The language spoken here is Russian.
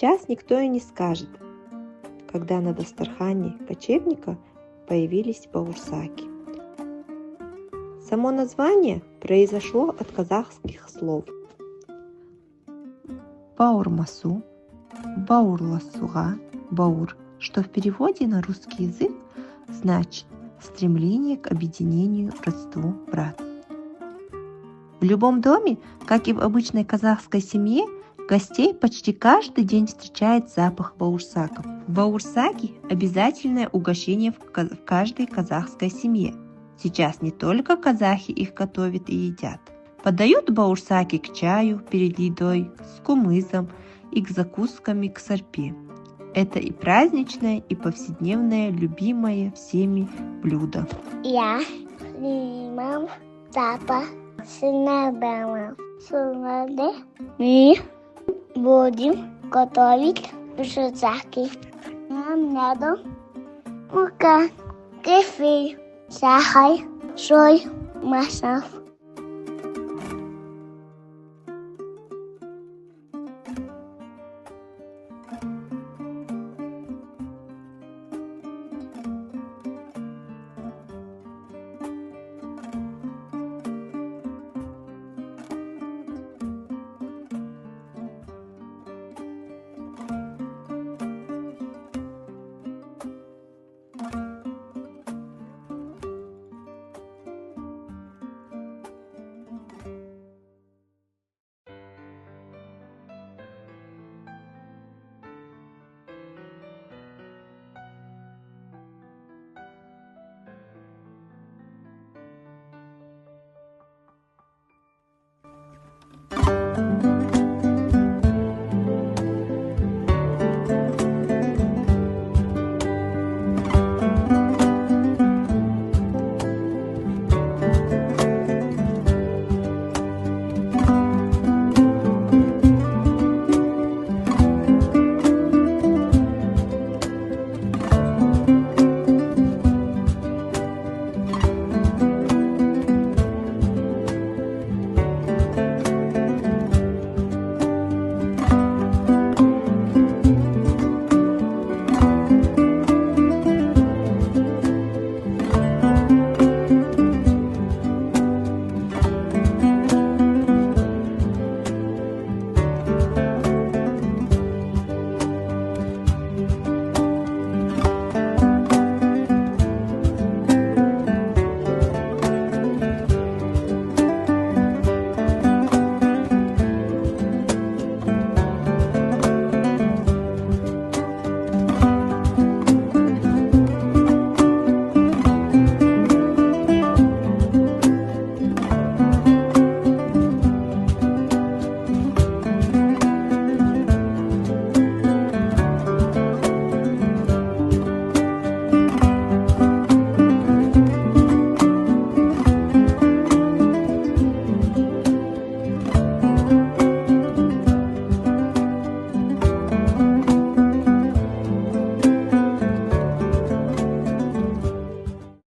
сейчас никто и не скажет, когда на дастархане кочевника появились бауырсаки. Само название произошло от казахских слов бауырмасу, бауырласуға, бауыр, что в переводе на русский язык значит стремление к объединению, родству, брат. В любом доме, как и в обычной казахской семье, гостей почти каждый день встречает запах бауырсаков. Бауырсаки – обязательное угощение в каждой казахской семье. Сейчас не только казахи их готовят и едят. Подают бауырсаки к чаю перед едой, с кумысом и к закускам к сарпе. Это и праздничное, и повседневное, любимое всеми блюдо. Я снимам запах синабама. Мы будем готовить бауырсаки. Нам надо мука, кефир, сахар, соль, масло.